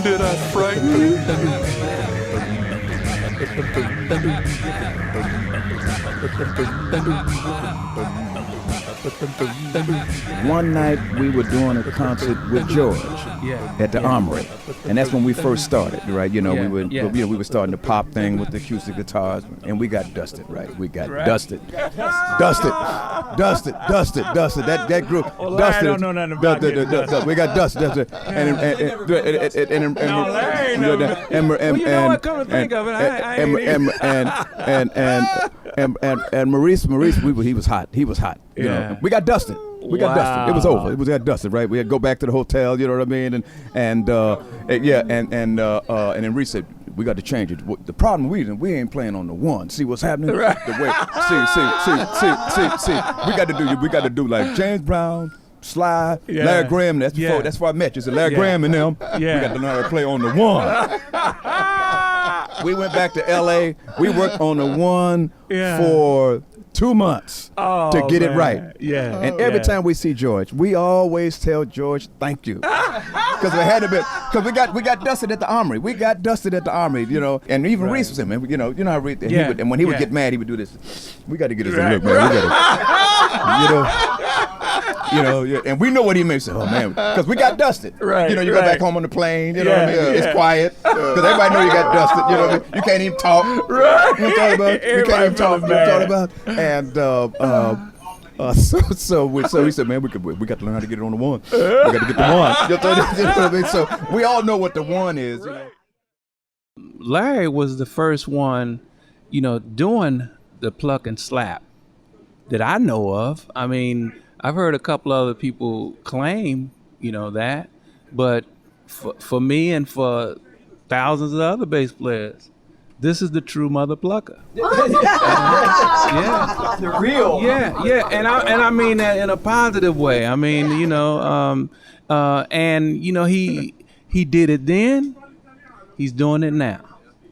Did I frighten you? One night we were doing a concert with George at the Armory, and that's when we first started, right? You know, we were starting the pop thing with the acoustic guitars, and we got dusted, right? We got dusted. That group dusted. I don't know nothing about we got dusted, and Maurice, he was hot. He was hot. You know, we got dusted. We got dusted. It was over. It was got dusted, right? We had to go back to the hotel. You know what I mean? And then Reese said, we got to change it. The problem we ain't playing on the one. See what's happening? Right. The way, see. We got to do like James Brown, Sly, Larry Graham. That's before. That's why I met you. So Larry Graham and them. Yeah. We got to learn how to play on the one. We went back to L.A. We worked on the one for 2 months to get it right. Yeah. And every time we see George, we always tell George, thank you. Because it had to be, because we got dusted at the Armory. We got dusted at the Armory, you know. And even Reese was in, man. You know how Reese, and when he would get mad, he would do this. We got to get this look, man. We got to, and we know what he makes. Oh man, because we got dusted. Right. You know, you go back home on the plane. You know what I mean? It's quiet because everybody know you got dusted. You know what I mean? You can't even talk. Right. You know what I'm talking about? You can't even talk. You know what I'm talking about? And so he said, man, we got to learn how to get it on the one. We got to get the one. You know what I mean? So we all know what the one is. You know? Larry was the first one, you know, doing the pluck and slap that I know of. I mean, I've heard a couple other people claim, you know, that, but for me and for thousands of other bass players, this is the true mother plucker. Yeah, the real. Yeah, and I mean that in a positive way. I mean, you know, and you know he did it then, he's doing it now,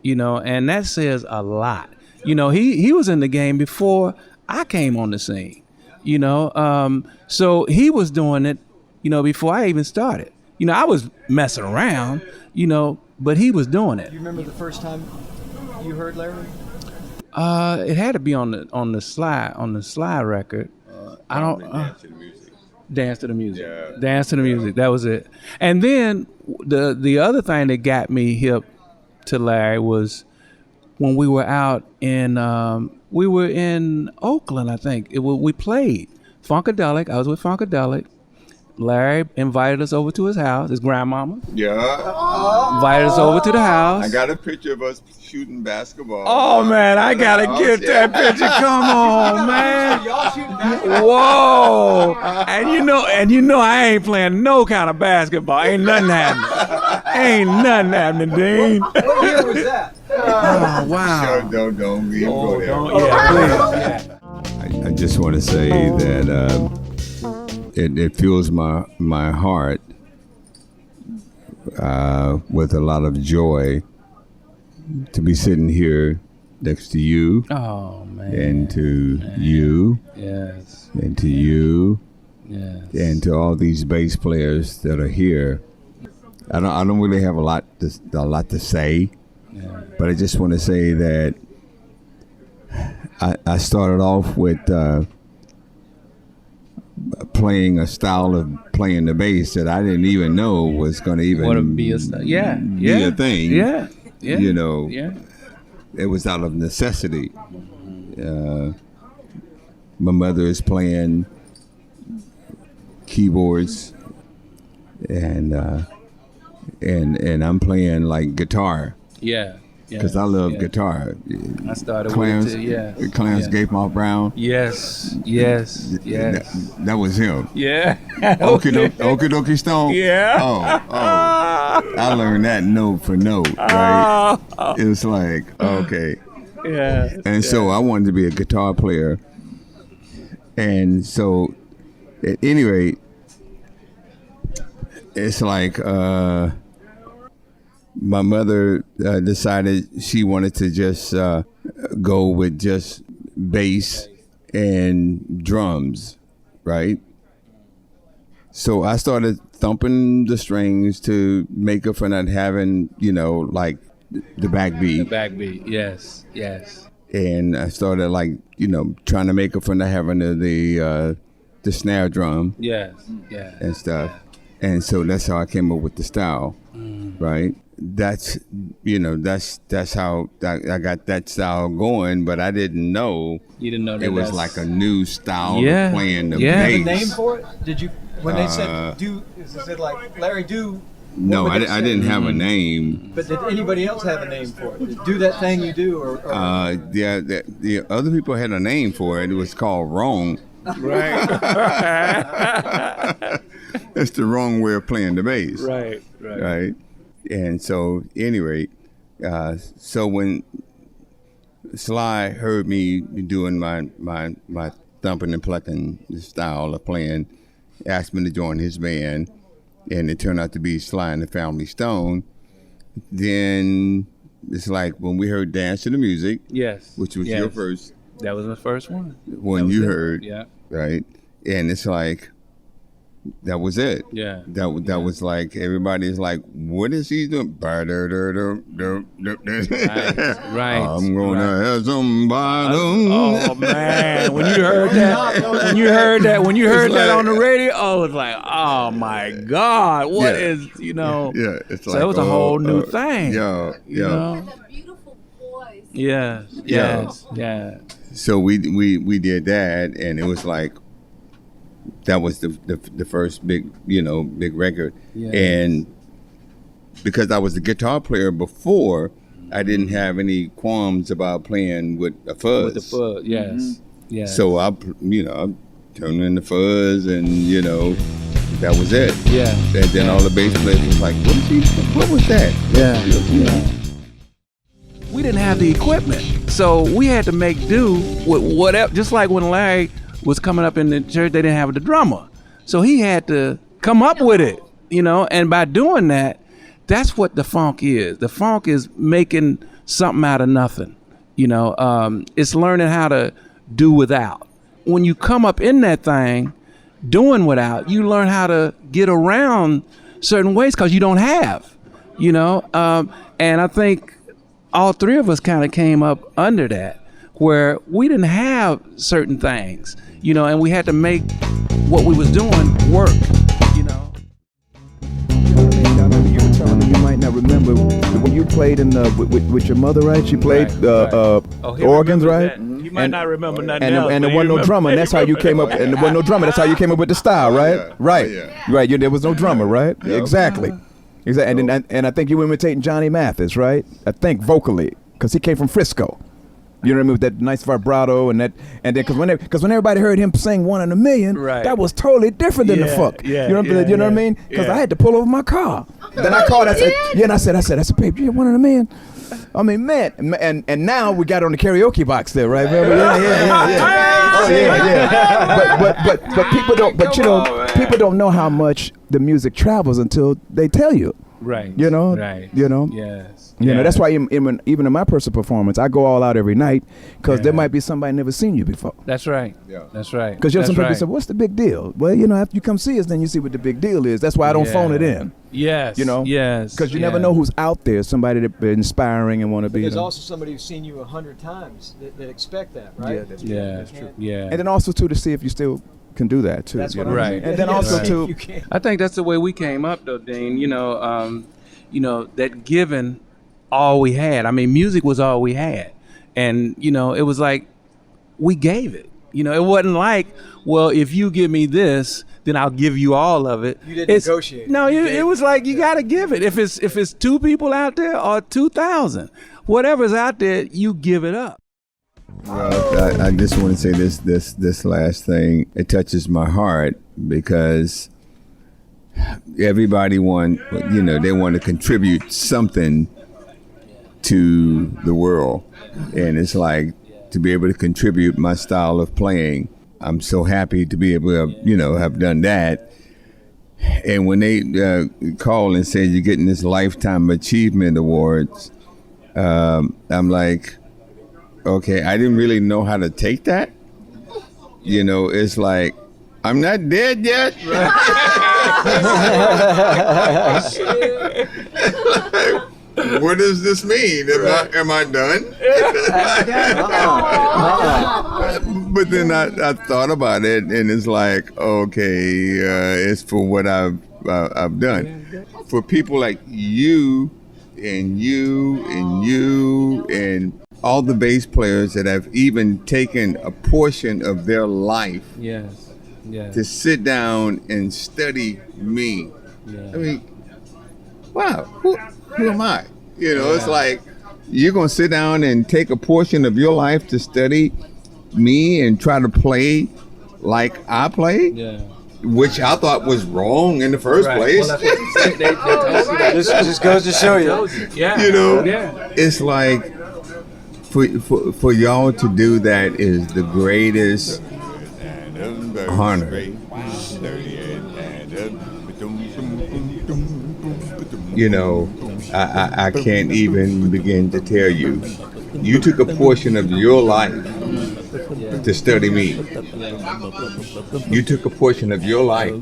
you know, and that says a lot. You know, he was in the game before I came on the scene. You know, so he was doing it, you know, before I even started. You know, I was messing around, you know, but he was doing it. Do you remember the first time you heard Larry? It had to be on the Sly record. I don't Dance to the Music. Yeah. Dance to the Music. That was it. And then the other thing that got me hip to Larry was when we were out in Oakland, I think. We played Funkadelic. I was with Funkadelic. Larry invited us over to his house, his grandmama. Yeah. Invited us over to the house. I got a picture of us shooting basketball. Oh, man, I got to get that picture. Come on, man. Y'all shooting basketball? Whoa. And you know I ain't playing no kind of basketball. Ain't nothing happening, Dean. What year was that? Oh, wow. Sure, don't even go there. Yeah. I just want to say that it fills my heart with a lot of joy to be sitting here next to you. Oh, man. And to you. Yes. And to you. Yes. And to all these bass players that are here. I don't really have a lot to say. Yeah. But I just want to say that I started off with playing a style of playing the bass that I didn't even know was going to even be a thing. Yeah. You know, it was out of necessity. My mother is playing keyboards, and I'm playing like guitar. Yeah. Because I love guitar. I started Clarence, with it too, Clarence Gatemoff Brown. Yes. That was him. Yeah. Okie dokie Stone. Yeah. Oh. I learned that note for note, right? It was like, okay. Yeah. And so I wanted to be a guitar player. And so, at any rate, it's like, my mother decided she wanted to just go with just bass and drums, right? So I started thumping the strings to make up for not having, like the backbeat. Backbeat. Yes. Yes. And I started trying to make up for not having the snare drum. Yes. Yeah. And stuff. And so that's how I came up with the style, right? That's how I got that style going, but I didn't know. You didn't know that it was like a new style of playing the Did you have a bass. name for it? Did you, when they said do, is it like Larry Do? No, what would I they say? didn't have a name. But did anybody else have a name for it? Do that thing you do, or The other people had a name for it. It was called Wrong. Right. That's the wrong way of playing the bass. Right. And so, anyway, so when Sly heard me doing my thumping and plucking style of playing, asked me to join his band, and it turned out to be Sly and the Family Stone. Then it's like when we heard Dance to the Music, Yes. which was your first That was my first one. one you heard, Yeah. right? And it's like, that was it. Yeah. That was like, everybody's like, what is he doing? Right. I'm gonna have some bottom. Oh man, when you heard that on the radio, oh, it's like, oh my God, what is Yeah, it's like, so it was a whole new thing. Yeah. And a beautiful voice. Yeah. So we did that, and it was like, that was the first big record. Yeah. And because I was a guitar player before, I didn't have any qualms about playing with a fuzz. With the fuzz, yes. Yeah. So I turned in the fuzz, and that was it. Yeah. And then all the bass players was like, what was that? Yeah. We didn't have the equipment, so we had to make do with whatever. Just like when Larry was coming up in the church, they didn't have the drummer, so he had to come up with it, And by doing that, that's what the funk is. The funk is making something out of nothing. It's learning how to do without. When you come up in that thing, doing without, you learn how to get around certain ways because you don't have, And I think all three of us kind of came up under that, where we didn't have certain things, and we had to make what we was doing work, You were telling me you might not remember when you played in with your mother, right? She played organs, right? You might not remember nothing and else. And there wasn't no drummer, and that's how you came up. And there wasn't no drummer. That's how you came up with the style, right? Yeah. Right, Yeah. right. There was no drummer, right? Yep. Exactly. And I think you were imitating Johnny Mathis, right? I think vocally, because he came from Frisco. You know what I mean, with that nice vibrato and then because when everybody heard him sing "One in a Million," Right. that was totally different than the funk. You know what I mean? Because I had to pull over my car. Then I called. I said, and I said, babe, you 1 in a million. I mean, man, and now we got on the karaoke box there, right? Remember? Yeah. Oh yeah. But people don't. But people don't know how much the music travels until they tell you. Right. Right. Yes. That's why even in my personal performance, I go all out every night because there might be somebody never seen you before. That's right. Yeah. That's right. Because some people say, "What's the big deal?" Well, after you come see us, then you see what the big deal is. That's why I don't phone it in. Yes. Yes. Because you never know who's out there. Somebody that's inspiring and want to be. there's also somebody who's seen you 100 times that expect that, right? Yeah, that's true. That's true. Yeah. And then also too to see if you still can do that too. That's what you know? Right. And then also too. You can. I think that's the way we came up, though, Dean. That giving all we had. I mean, music was all we had, and it was like we gave it. It wasn't like, well, if you give me this, then I'll give you all of it. You didn't negotiate. No, it was like you got to give it. If it's 2 people out there or 2,000, whatever's out there, you give it up. Well, I just want to say this last thing. It touches my heart because everybody they want to contribute something to the world, and it's like to be able to contribute my style of playing. I'm so happy to be able to have done that. And when they call and say you're getting this Lifetime Achievement Awards, I'm like, okay, I didn't really know how to take that. It's like, I'm not dead yet. What does this mean? Am I done? But then I thought about it, and it's like, okay, it's for what I've done. For people like you and all the bass players that have even taken a portion of their life Yes. to sit down and study me. Yeah. I mean, wow, who am I? You know, it's like you're gonna sit down and take a portion of your life to study me and try to play like I play, Yeah. which I thought was wrong in the first place. Well, that's what they This just goes to show you. Yeah. You know, Yeah. it's like for y'all to do that is the greatest honor. You know, I can't even begin to tell you. You took a portion of your life to study me. You took a portion of your life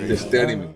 to study me.